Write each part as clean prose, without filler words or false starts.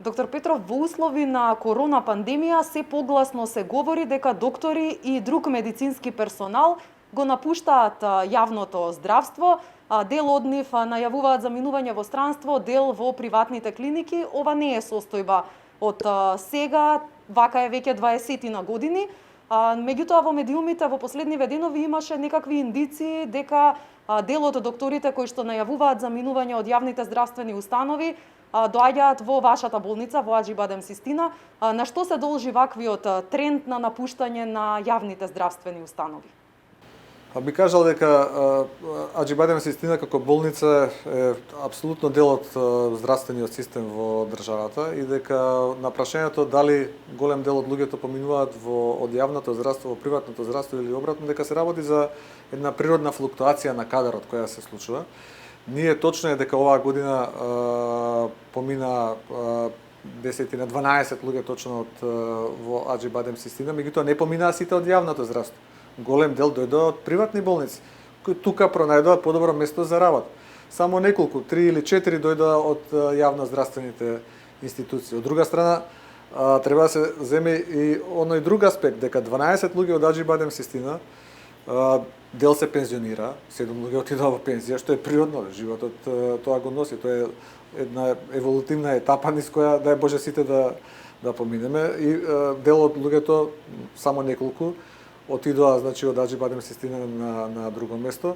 Доктор Петров, во услови на корона пандемија се погласно се говори дека доктори и друг медицински персонал го напуштаат јавното здравство. Дел од нив најавуваат заминување во странство, дел во приватните клиники. Ова не е состојба од сега, вака е веќе 20 на години. Меѓутоа во медиумите во последниве денови имаше некакви индиции дека дел од докторите кои што најавуваат заминување од јавните здравствени установи доаѓаат во вашата болница, во Аџи-Бадем Систина. На што се должи ваквиот тренд на напуштање на јавните здравствени установи? Би кажал дека Аџи-Бадем Систина како болница е апсолутно дел од здравствениот систем во државата и дека на прашањето дали голем дел од луѓето поминуваат од јавното здравство во приватното здравство или обратно, дека се работи за една природна флуктуација на кадарот која се случува. Ние точно е дека оваа година помина 10 на 12 луѓе точно во Аџи-Бадем Систина, меѓутоа не поминаа сите од јавното здравство. Голем дел дојдоа од приватни болници, кои тука пронајдоа подобро место за работа. Само неколку, 3 или 4 дојдоа од јавно здравствените институции. Од друга страна, треба да се земе и оној друг аспект, дека 12 луѓе од Аџи-Бадем Систина, дел се пензионира, 7 луѓе отидоа во пензија, што е природно, животот тоа го носи, тоа е една еволутивна етапа низ која дај Боже сите да поминеме и дел од луѓето, само неколку, отидоа значи од Аџи-Бадем Систина на друго место.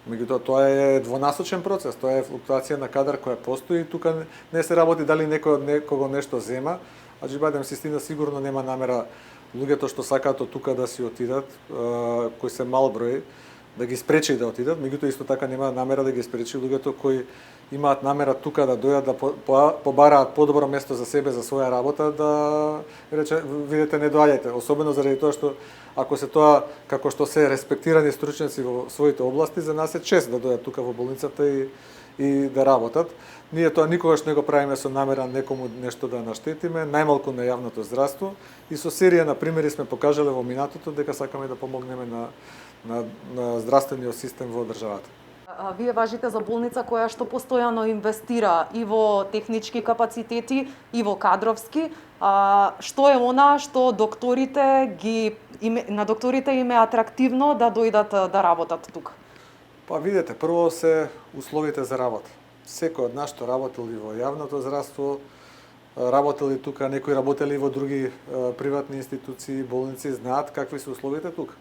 Меѓутоа тоа е двонасочен процес, тоа е флуктуација на кадар која постои, тука не се работи дали некој од некого нешто зема. Аџи-Бадем Систина сигурно нема намера луѓето што сакаат од тука да си отидат, кои се мал број, да ги спречи да отидат, меѓутоа исто така нема намера да ги спречи луѓето кои имаат намера тука да дојдат да побараат подобро место за себе, за своја работа, да рече видете не доаѓајте, особено заради тоа што ако се тоа како што се респектирани стручњаци во своите области, за нас е чест да дојдат тука во болницата и да работат. Ние тоа никогаш не го правиме со намера некому нешто да наштетиме, најмалку на јавното здравство и со серија на примери сме покажале во минатото дека сакаме да помогнеме на здравствениот систем во државата. Вие важите за болница која што постојано инвестира и во технички капацитети и во кадровски. Што е она што на докторите им е атрактивно да дојдат да работат тука? Па видете, прво се условите за работа. Секој од нас што работел и во јавното здравство, работел и тука, некои работели во други приватни институции, болници, знаат какви се условите тука.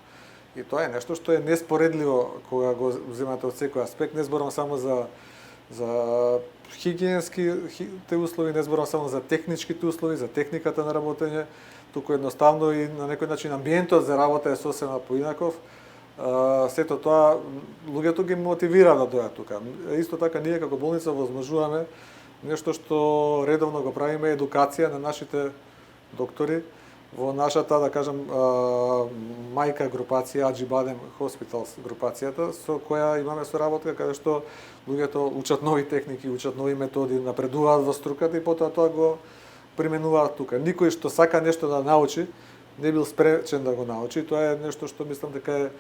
И тоа е нешто што е неспоредливо кога го земате од секој аспект. Не зборам само за хигиенските услови, не зборам само за техничките услови, за техниката на работење, туку едноставно и на некој начин амбиентот за работа е сосема поинаков. Сето тоа луѓето ги мотивира да дојдат тука. Исто така ние како болница возможуваме нешто што редовно го правиме, едукација на нашите доктори во нашата, да кажам, мајка групација Аџи-Бадем Hospitals групацијата, со која имаме соработка каде што луѓето учат нови техники, учат нови методи, напредуваат во струката и потоа тоа го применуваат тука. Никој што сака нешто да научи, не бил спречен да го научи. Тоа е нешто што мислам дека е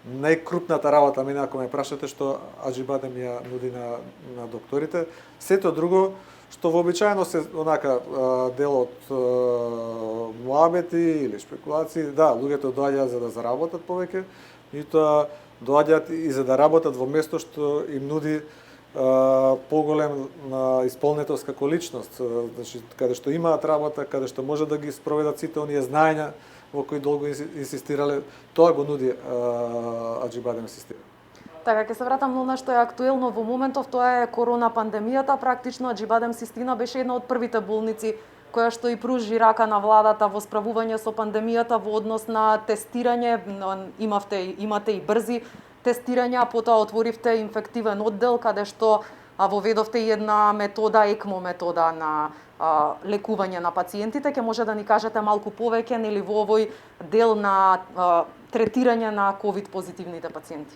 најкрупната работа, мене ако ме прашате, што Аџи-Бадем ја нуди на докторите. Сето друго што вообичаено се онака дел од муабети или шпекулации, да, луѓето доаѓаат за да заработат повеќе, и тоа доаѓаат и за да работат во место што им нуди поголем исполнетост како личност, значи каде што имаат работа, каде што може да ги спроведат сите оние знаења во кои долго инсистирале, тоа го нуди Аџи-Бадем Систина. Така, ќе се вратам на она што е актуелно во моментов, тоа е корона пандемијата. Практично Аџи-Бадем Систина беше една од првите болници која што и пружи рака на владата во справување со пандемијата во однос на тестирање. Имате и брзи тестирања, потоа отворивте инфективен оддел каде што воведовте и една метода, ЕКМО метода на лекување на пациентите. Ќе може да ни кажете малку повеќе нели во овој дел на третирање на ковид позитивните пациенти?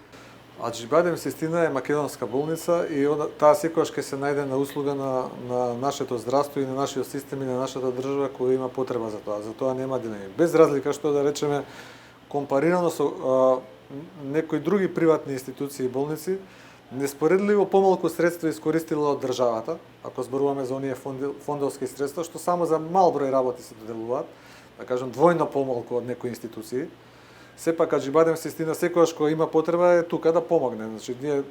Аџи-Бадем Систина е македонска болница и таа секогаш ќе се најде на услуга на нашето здравство и на нашиот систем и на нашата држава која има потреба за тоа. За тоа нема дилеми. Без разлика што да речеме компарирано со некои други приватни институции и болници, неспоредливо помалку средства искористила од државата, ако зборуваме за оние фондовски средства, што само за мал број работи се доделуваат, да кажам двојно помалку од некои институции. Сепак Аџибадем Систина секогаш кога има потреба е тука да помогне. Значи ние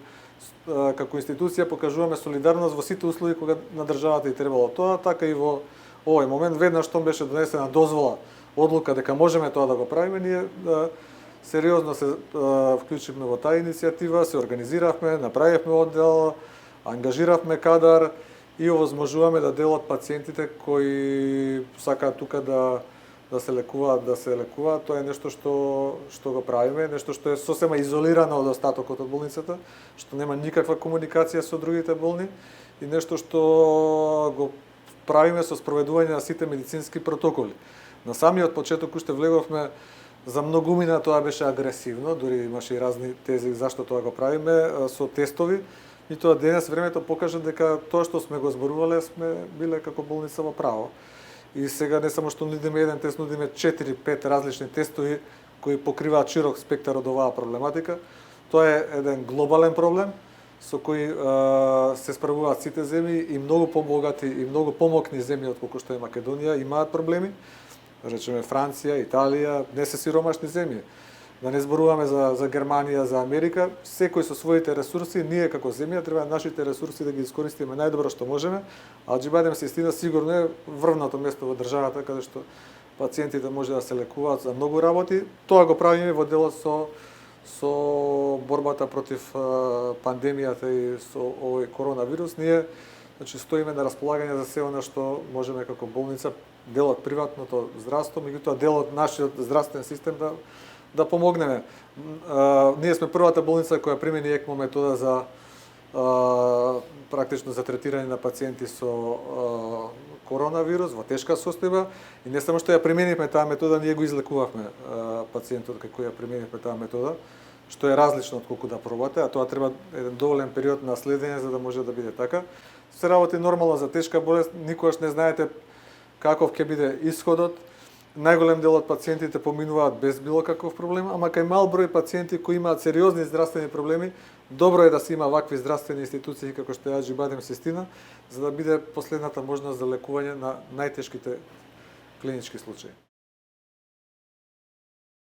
како институција покажуваме солидарност во сите услови кога на државата и требало тоа, така и во овој момент веднаш што беше донесена дозвола, одлука дека можеме тоа да го правиме, ние сериозно се вклучивме во таа иницијатива, се организиравме, направивме оддел, ангажиравме кадар и овозможуваме да делат пациентите кои сакаат тука да се лекуваат, тоа е нешто што го правиме, нешто што е сосема изолирано од остатокот од болницата, што нема никаква комуникација со другите болни и нешто што го правиме со спроведување на сите медицински протоколи. На самиот почеток уште влеговме за многумина тоа беше агресивно, дури имаше и разни тези зашто тоа го правиме со тестови, и тоа денес времето покажа дека тоа што сме го зборувале сме биле како болница во право. И сега не само што нудиме еден тест, нудиме 4-5 различни тестови кои покриваат широк спектар од оваа проблематика. Тоа е еден глобален проблем со кој се справуваат сите земји и многу побогати и многу помокни земји од колку што е Македонија имаат проблеми. Речеме Франција, Италија, не се сиромашни земји. Да не зборуваме за Германија, за Америка, секој со своите ресурси, ние како земја треба нашите ресурси да ги искористиме најдобро што можеме, а Аџибадем Систина сигурно е врвното место во државата каде што пациентите може да се лекуваат за многу работи. Тоа го правиме во делот со борбата против пандемијата и со овој коронавирус. Ние стоиме на располагање за се она што можеме како болница, делот приватното здравство, меѓутоа делот нашиот здравствен систем да помогнеме. Ние сме првата болница која примени ЕКМО метода за практично за третирање на пациенти со коронавирус во тешка состојба и не само што ја применивме таа метода, ние го излекувавме пациентот кој ја применивме таа метода, што е различно од колку да пробате, а тоа треба еден доволен период на следење за да може да биде така. Се работи нормално за тешка болест, никогаш не знаете каков ќе биде исходот. Најголем дел од пациентите поминуваат без било каков проблем, ама кај мал број пациенти кои имаат сериозни здравствени проблеми, добро е да се има вакви здравствени институции како што е Аџибадем Систина, за да биде последната можност за лекување на најтешките клинички случаи.